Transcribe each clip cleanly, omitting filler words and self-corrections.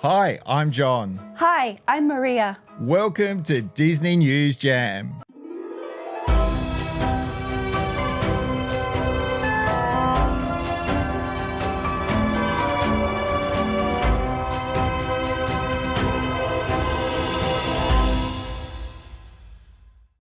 Hi, I'm John. Hi, I'm Maria. Welcome to Disney News Jam.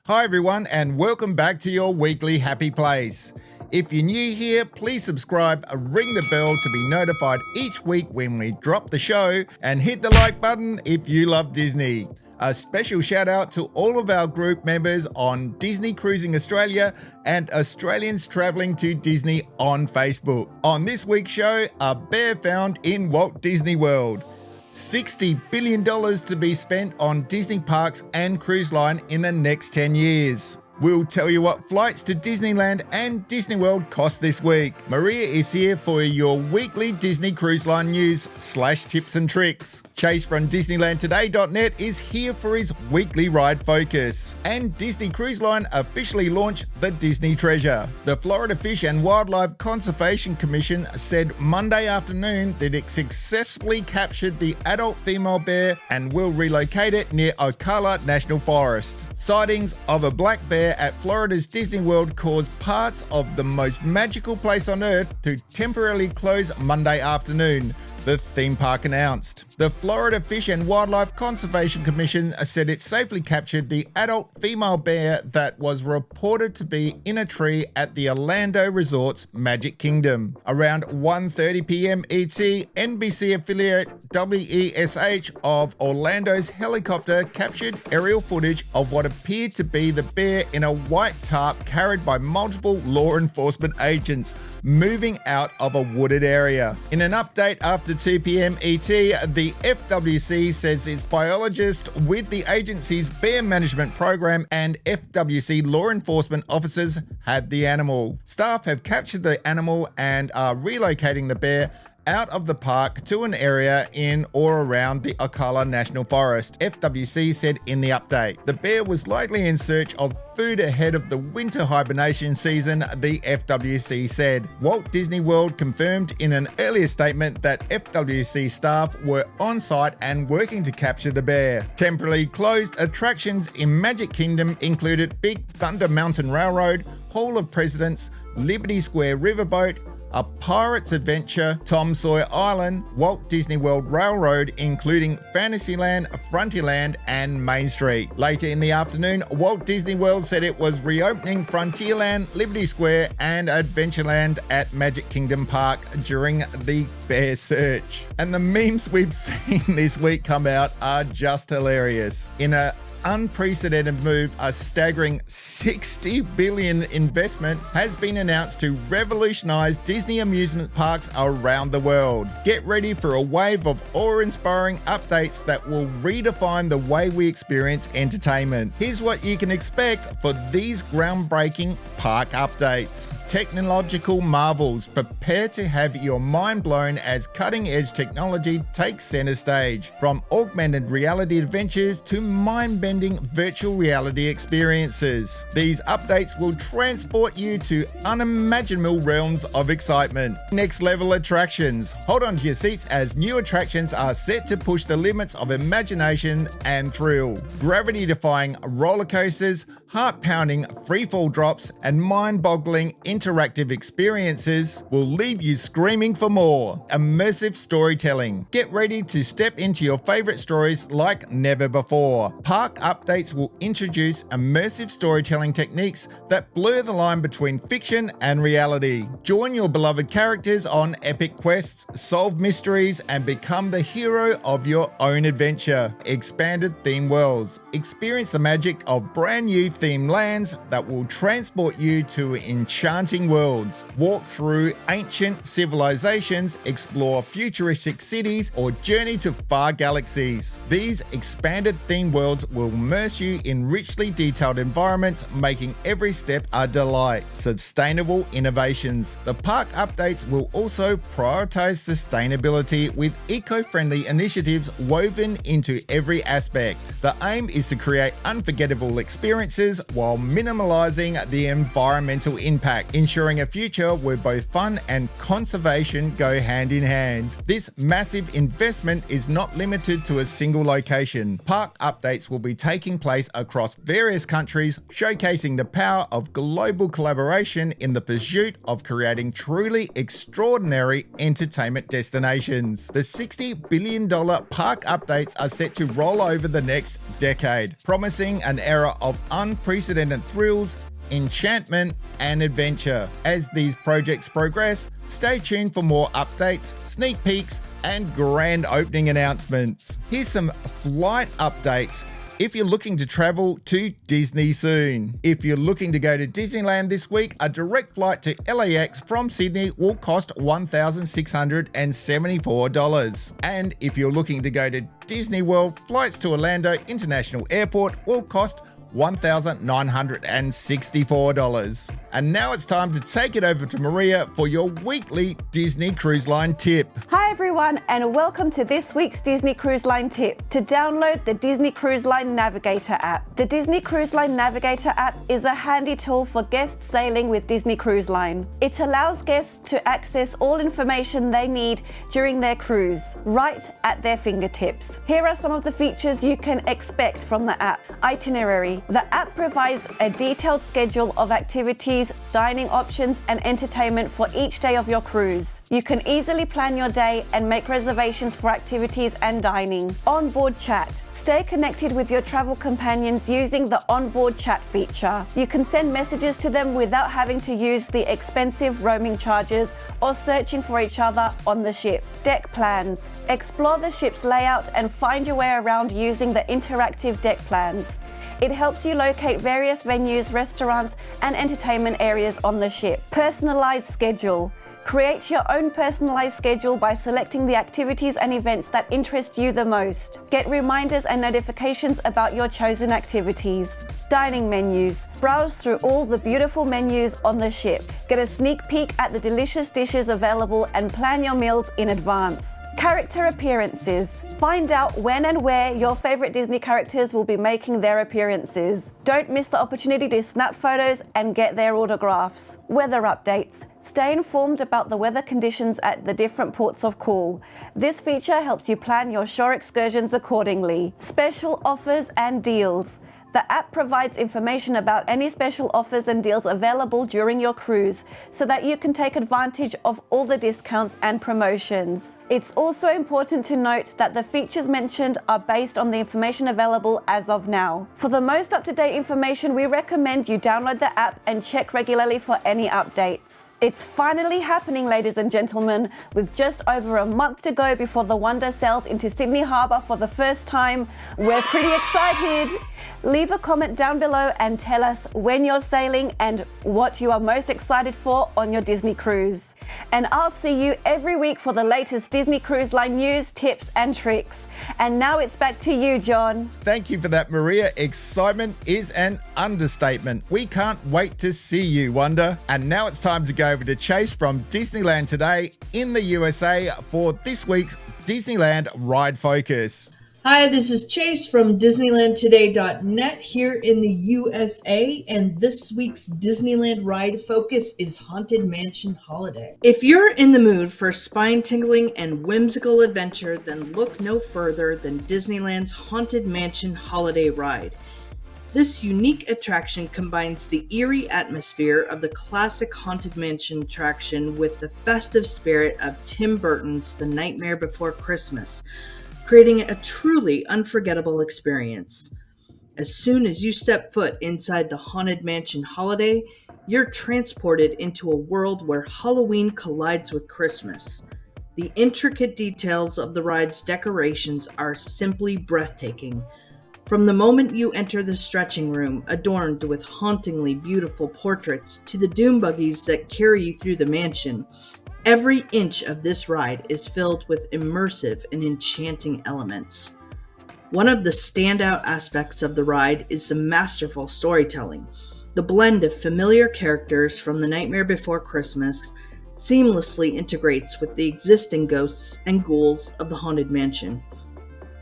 Hi everyone, and welcome back to your weekly Happy Place. If you're new here, please subscribe, ring the bell to be notified each week when we drop the show, and hit the like button if you love Disney. A special shout out to all of our group members on Disney Cruising Australia and Australians Travelling to Disney on Facebook. On this week's show, a bear found in Walt Disney World. $60 billion to be spent on Disney parks and cruise line in the next 10 years. We'll tell you what flights to Disneyland and Disney World cost this week. Maria is here for your weekly Disney Cruise Line news / tips and tricks. Chase from DisneylandToday.net is here for his weekly ride focus. And Disney Cruise Line officially launched the Disney Treasure. The Florida Fish and Wildlife Conservation Commission said Monday afternoon that it successfully captured the adult female bear and will relocate it near Ocala National Forest. Sightings of a black bear at Florida's Disney World caused parts of the most magical place on earth to temporarily close Monday afternoon, the theme park announced. The Florida Fish and Wildlife Conservation Commission said it safely captured the adult female bear that was reported to be in a tree at the Orlando Resort's Magic Kingdom. Around 1:30 p.m. ET, NBC affiliate WESH of Orlando's helicopter captured aerial footage of what appeared to be the bear in a white tarp carried by multiple law enforcement agents moving out of a wooded area. In an update after 2 p.m. ET, the FWC says its biologists with the agency's bear management program and FWC law enforcement officers had the animal. Staff have captured the animal and are relocating the bear out of the park to an area in or around the Ocala National Forest, FWC said in the update. The bear was likely in search of food ahead of the winter hibernation season, the FWC said. Walt Disney World confirmed in an earlier statement that FWC staff were on site and working to capture the bear. Temporarily closed attractions in Magic Kingdom included Big Thunder Mountain Railroad, Hall of Presidents, Liberty Square Riverboat, A Pirate's Adventure, Tom Sawyer Island, Walt Disney World Railroad, including Fantasyland, Frontierland, and Main Street. Later in the afternoon, Walt Disney World said it was reopening Frontierland, Liberty Square, and Adventureland at Magic Kingdom Park during the bear search. And the memes we've seen this week come out are just hilarious. In a unprecedented move, a staggering $60 billion investment has been announced to revolutionize Disney amusement parks around the world. Get ready for a wave of awe-inspiring updates that will redefine the way we experience entertainment. Here's what you can expect for these groundbreaking park updates. Technological marvels. Prepare to have your mind blown as cutting-edge technology takes center stage. From augmented reality adventures to mind-bending virtual reality experiences. These updates will transport you to unimaginable realms of excitement. Next level attractions. Hold on to your seats as new attractions are set to push the limits of imagination and thrill. Gravity-defying roller coasters, heart-pounding freefall drops, and mind-boggling interactive experiences will leave you screaming for more. Immersive storytelling. Get ready to step into your favorite stories like never before. Park updates will introduce immersive storytelling techniques that blur the line between fiction and reality. Join your beloved characters on epic quests, solve mysteries, and become the hero of your own adventure. Expanded theme worlds. Experience the magic of brand new themed lands that will transport you to enchanting worlds. Walk through ancient civilizations, explore futuristic cities, or journey to far galaxies. These expanded theme worlds will immerse you in richly detailed environments, making every step a delight. Sustainable innovations. The park updates will also prioritize sustainability with eco-friendly initiatives woven into every aspect. The aim is to create unforgettable experiences while minimalizing the environmental impact, ensuring a future where both fun and conservation go hand hand in hand. This massive investment is not limited to a single location. Park updates will be taking place across various countries, showcasing the power of global collaboration in the pursuit of creating truly extraordinary entertainment destinations. The $60 billion park updates are set to roll over the next decade, promising an era of unprecedented thrills, enchantment, and adventure. As these projects progress, stay tuned for more updates, sneak peeks, and grand opening announcements. Here's some flight updates if you're looking to travel to Disney soon. If you're looking to go to Disneyland this week, a direct flight to LAX from Sydney will cost $1,674. And if you're looking to go to Disney World, flights to Orlando International Airport will cost $1,964. And now it's time to take it over to Maria for your weekly Disney Cruise Line tip. Hi everyone, and welcome to this week's Disney Cruise Line tip. To download the Disney Cruise Line Navigator app. The Disney Cruise Line Navigator app is a handy tool for guests sailing with Disney Cruise Line. It allows guests to access all information they need during their cruise, right at their fingertips. Here are some of the features you can expect from the app. Itinerary. The app provides a detailed schedule of activities, dining options, and entertainment for each day of your cruise. You can easily plan your day and make reservations for activities and dining. Onboard chat. Stay connected with your travel companions using the onboard chat feature. You can send messages to them without having to use the expensive roaming charges or searching for each other on the ship. Deck plans. Explore the ship's layout and find your way around using the interactive deck plans. It helps you locate various venues, restaurants, and entertainment areas on the ship. Personalized schedule. Create your own personalized schedule by selecting the activities and events that interest you the most. Get reminders and notifications about your chosen activities. Dining menus. Browse through all the beautiful menus on the ship. Get a sneak peek at the delicious dishes available and plan your meals in advance. Character appearances. Find out when and where your favorite Disney characters will be making their appearances. Don't miss the opportunity to snap photos and get their autographs. Weather updates. Stay informed about the weather conditions at the different ports of call. This feature helps you plan your shore excursions accordingly. Special offers and deals. The app provides information about any special offers and deals available during your cruise so that you can take advantage of all the discounts and promotions. It's also important to note that the features mentioned are based on the information available as of now. For the most up-to-date information, we recommend you download the app and check regularly for any updates. It's finally happening, ladies and gentlemen, with just over a month to go before the Wonder sails into Sydney Harbour for the first time. We're pretty excited. Leave a comment down below and tell us when you're sailing and what you are most excited for on your Disney cruise. And I'll see you every week for the latest Disney Cruise Line news, tips, and tricks. And now it's back to you, John. Thank you for that, Maria. Excitement is an understatement. We can't wait to see you, Wonder. And now it's time to go over to Chase from Disneyland Today in the USA for this week's Disneyland Ride Focus. Hi, this is Chase from DisneylandToday.net here in the USA, and this week's Disneyland Ride Focus is Haunted Mansion Holiday. If you're in the mood for spine-tingling and whimsical adventure, then look no further than Disneyland's Haunted Mansion Holiday Ride. This unique attraction combines the eerie atmosphere of the classic Haunted Mansion attraction with the festive spirit of Tim Burton's The Nightmare Before Christmas, creating a truly unforgettable experience. As soon as you step foot inside the Haunted Mansion Holiday, you're transported into a world where Halloween collides with Christmas. The intricate details of the ride's decorations are simply breathtaking. From the moment you enter the stretching room, adorned with hauntingly beautiful portraits, to the doom buggies that carry you through the mansion, every inch of this ride is filled with immersive and enchanting elements. One of the standout aspects of the ride is the masterful storytelling. The blend of familiar characters from The Nightmare Before Christmas seamlessly integrates with the existing ghosts and ghouls of the Haunted Mansion.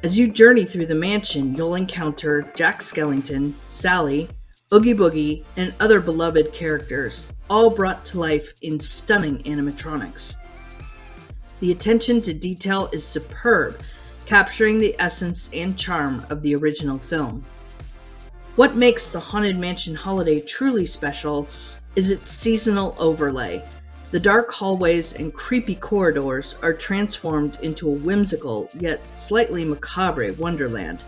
As you journey through the mansion, you'll encounter Jack Skellington, Sally, Oogie Boogie, and other beloved characters, all brought to life in stunning animatronics. The attention to detail is superb, capturing the essence and charm of the original film. What makes the Haunted Mansion holiday truly special is its seasonal overlay. The dark hallways and creepy corridors are transformed into a whimsical yet slightly macabre wonderland.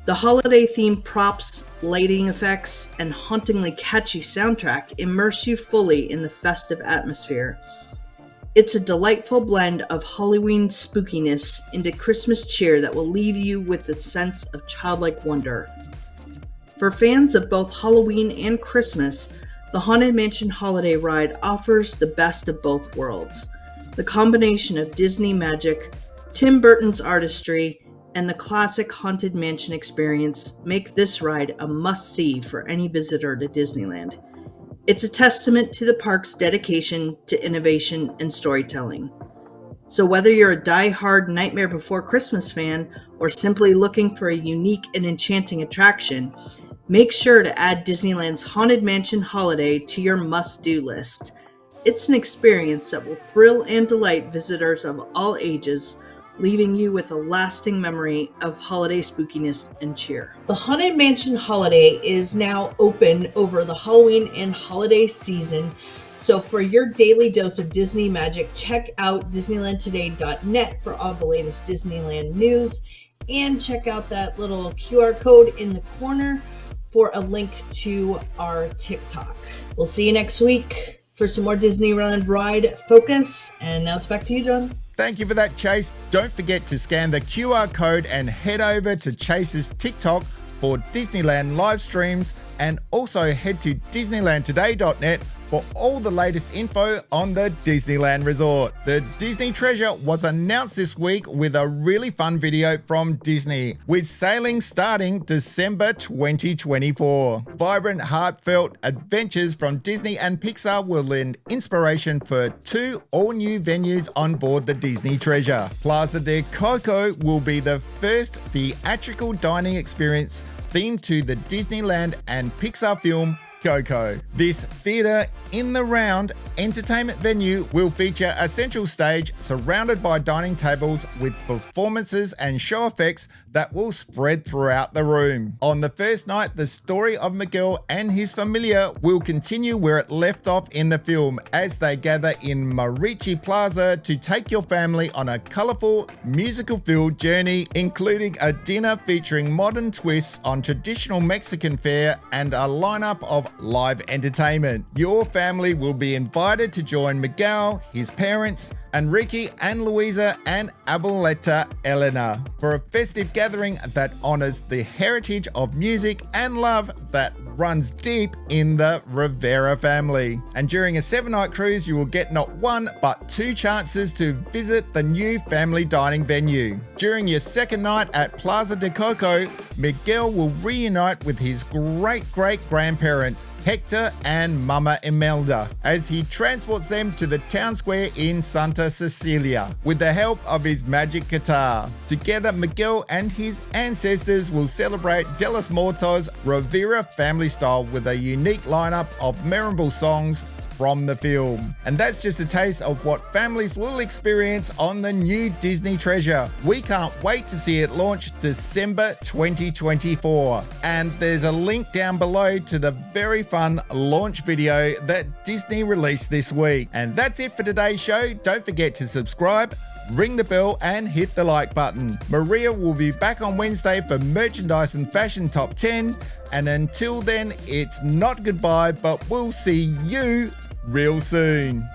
The holiday-themed props, lighting effects, and hauntingly catchy soundtrack immerse you fully in the festive atmosphere. It's a delightful blend of Halloween spookiness into Christmas cheer that will leave you with a sense of childlike wonder. For fans of both Halloween and Christmas, the Haunted Mansion Holiday Ride offers the best of both worlds. The combination of Disney magic, Tim Burton's artistry, and the classic Haunted Mansion experience make this ride a must-see for any visitor to Disneyland. It's a testament to the park's dedication to innovation and storytelling. So whether you're a die-hard Nightmare Before Christmas fan or simply looking for a unique and enchanting attraction, make sure to add Disneyland's Haunted Mansion Holiday to your must-do list. It's an experience that will thrill and delight visitors of all ages, leaving you with a lasting memory of holiday spookiness and cheer. The Haunted Mansion Holiday is now open over the Halloween and holiday season. So for your daily dose of Disney magic, check out DisneylandToday.net for all the latest Disneyland news, and check out that little QR code in the corner for a link to our TikTok. We'll see you next week for some more Disneyland Ride Focus. And now it's back to you, John. Thank you for that, Chase. Don't forget to scan the QR code and head over to Chase's TikTok for Disneyland live streams, and also head to DisneylandToday.net for all the latest info on the Disneyland Resort. The Disney Treasure was announced this week with a really fun video from Disney, with sailing starting December 2024. Vibrant, heartfelt adventures from Disney and Pixar will lend inspiration for 2 all-new venues on board the Disney Treasure. Plaza de Coco will be the first theatrical dining experience themed to the Disneyland and Pixar film Coco. This theatre in the round entertainment venue will feature a central stage surrounded by dining tables with performances and show effects that will spread throughout the room. On the first night, the story of Miguel and his familia will continue where it left off in the film, as they gather in Mariachi Plaza to take your family on a colourful, musical-filled journey, including a dinner featuring modern twists on traditional Mexican fare and a lineup of live entertainment. Your family will be invited to join Miguel, his parents, Enrique and Luisa, and Abuelita Elena for a festive gathering that honors the heritage of music and love that runs deep in the Rivera family. And during a 7-night cruise, you will get not 1 but 2 chances to visit the new family dining venue. During your second night at Plaza de Coco, Miguel will reunite with his great-great-grandparents, Hector and Mama Imelda, as he transports them to the town square in Santa Cecilia with the help of his magic guitar. Together, Miguel and his ancestors will celebrate De los Muertos Rivera family style with a unique lineup of memorable songs from the film. And that's just a taste of what families will experience on the new Disney Treasure. We can't wait to see it launch December 2024. And there's a link down below to the very fun launch video that Disney released this week. And that's it for today's show. Don't forget to subscribe, ring the bell, and hit the like button. Maria will be back on Wednesday for Merchandise and Fashion Top 10. And until then, it's not goodbye, but we'll see you real soon.